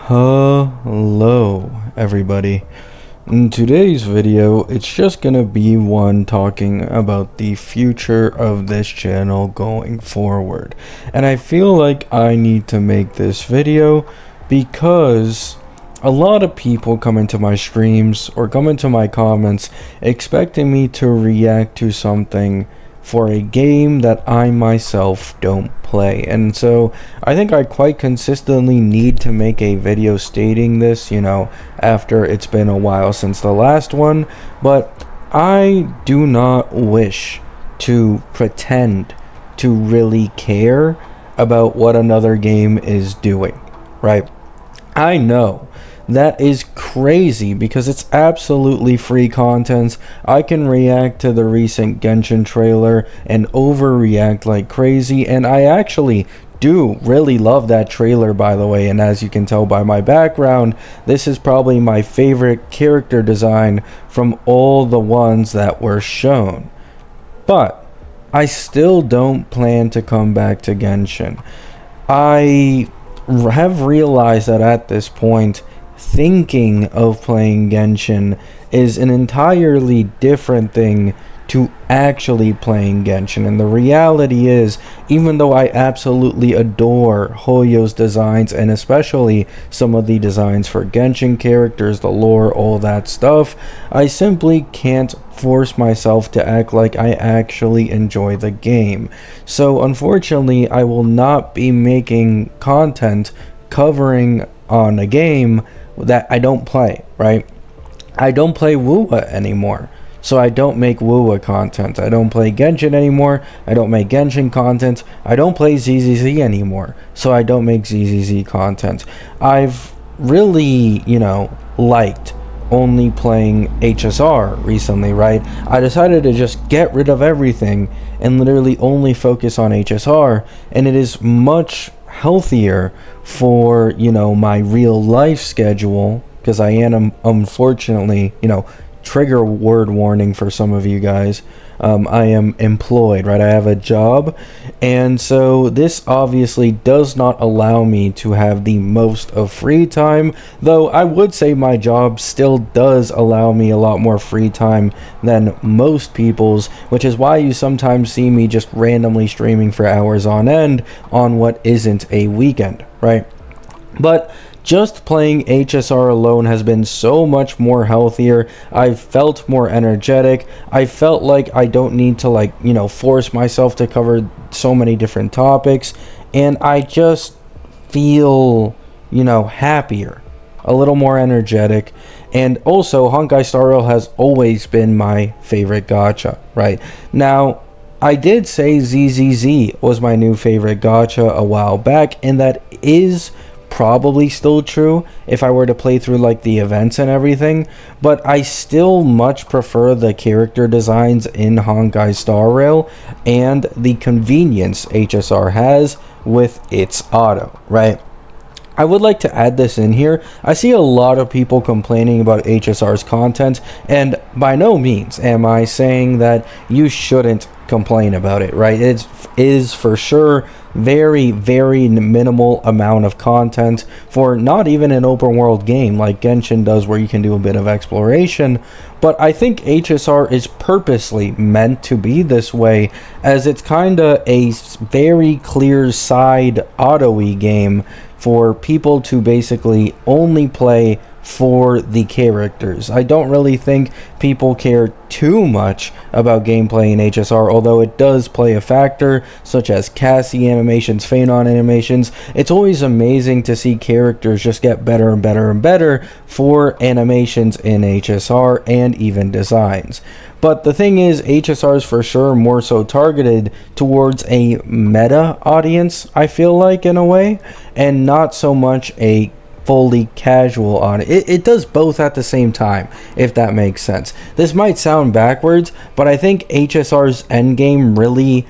Hello everybody. In today's video, it's just gonna be one talking about the future of this channel going forward. And I feel like I need to make this video because a lot of people come into my streams or come into my comments expecting me to react to something for a game that I myself don't play. And so I think I quite consistently need to make a video stating this, after it's been a while since the last one. But I do not wish to pretend to really care about what another game is doing, right? I know that is crazy because it's absolutely free content. I can react to the recent Genshin trailer and overreact like crazy, and I actually do really love that trailer, by the way. And as you can tell by my background, this is probably my favorite character design from all the ones that were shown. But I still don't plan to come back to Genshin. I have realized that at this point, thinking of playing Genshin is an entirely different thing to actually playing Genshin. And the reality is, even though I absolutely adore Hoyo's designs, and especially some of the designs for Genshin characters, the lore, all that stuff, I simply can't force myself to act like I actually enjoy the game. So unfortunately, I will not be making content covering on a game that I don't play, right? I don't play WoWa anymore, so I don't make WoWa content. I don't play Genshin anymore, I don't make Genshin content. I don't play ZZZ anymore, so I don't make ZZZ content. I've really, liked only playing HSR recently, right? I decided to just get rid of everything and literally only focus on HSR, and it is much healthier for my real life schedule, because I am unfortunately, trigger word warning for some of you guys, I am employed, right? I have a job, and so this obviously does not allow me to have the most of free time, though I would say my job still does allow me a lot more free time than most people's, which is why you sometimes see me just randomly streaming for hours on end on what isn't a weekend, right? But just playing HSR alone has been so much more healthier. I've felt more energetic. I felt like I don't need to force myself to cover so many different topics, and I just feel happier, a little more energetic. And also, Honkai Star Rail has always been my favorite gacha, right? Now, I did say ZZZ was my new favorite gacha a while back, and that is probably still true if I were to play through the events and everything, but I still much prefer the character designs in Honkai Star Rail and the convenience HSR has with its auto, right? I would like to add this in here. I see a lot of people complaining about HSR's content, and by no means am I saying that you shouldn't complain about it, right? It is for sure very, very minimal amount of content for not even an open world game like Genshin does, where you can do a bit of exploration. But I think HSR is purposely meant to be this way, as it's kind of a very clear side auto-y game for people to basically only play for the characters. I don't really think people care too much about gameplay in HSR, although it does play a factor, such as Cassie animations, Phanon animations. It's always amazing to see characters just get better and better and better for animations in HSR and even designs. But the thing is, HSR is for sure more so targeted towards a meta audience, I feel like, in a way, and not so much a fully casual on it. It does both at the same time, if that makes sense. This might sound backwards, but I think HSR's endgame really,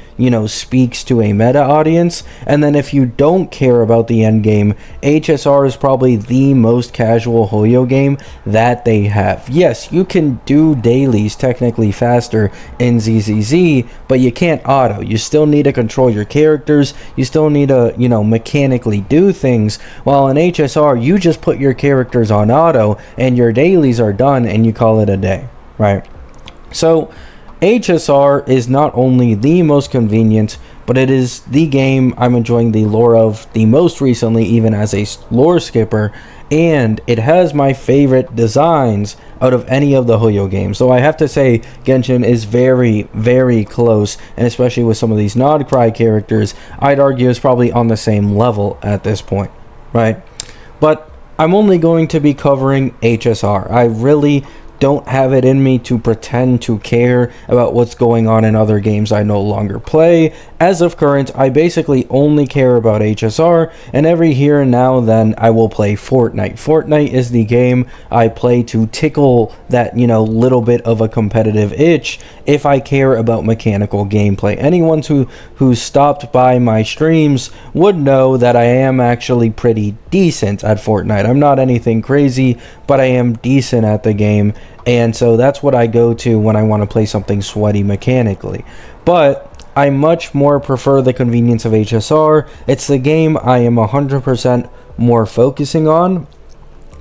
speaks to a meta audience. And then if you don't care about the endgame, HSR is probably the most casual Hoyo game that they have. Yes, you can do dailies technically faster in ZZZ, but you can't auto. You still need to control your characters. You still need to, mechanically do things. While in HSR, you just put your characters on auto and your dailies are done and you call it a day, right? So HSR is not only the most convenient, but it is the game I'm enjoying the lore of the most recently, even as a lore skipper, and it has my favorite designs out of any of the Hoyo games. So I have to say Genshin is very, very close, and especially with some of these Nod Cry characters, I'd argue is probably on the same level at this point, right? But I'm only going to be covering HSR. I really don't have it in me to pretend to care about what's going on in other games I no longer play. As of current, I basically only care about HSR, and every here and now then I will play Fortnite. Fortnite is the game I play to tickle that, little bit of a competitive itch if I care about mechanical gameplay. Anyone who's stopped by my streams would know that I am actually pretty decent at Fortnite. I'm not anything crazy, but I am decent at the game, and so that's what I go to when I want to play something sweaty mechanically. But I much more prefer the convenience of HSR. It's the game I am 100% more focusing on.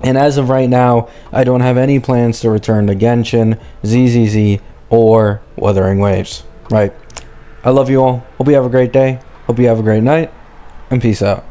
And as of right now, I don't have any plans to return to Genshin, ZZZ, or Wuthering Waves. Right. I love you all. Hope you have a great day. Hope you have a great night. And peace out.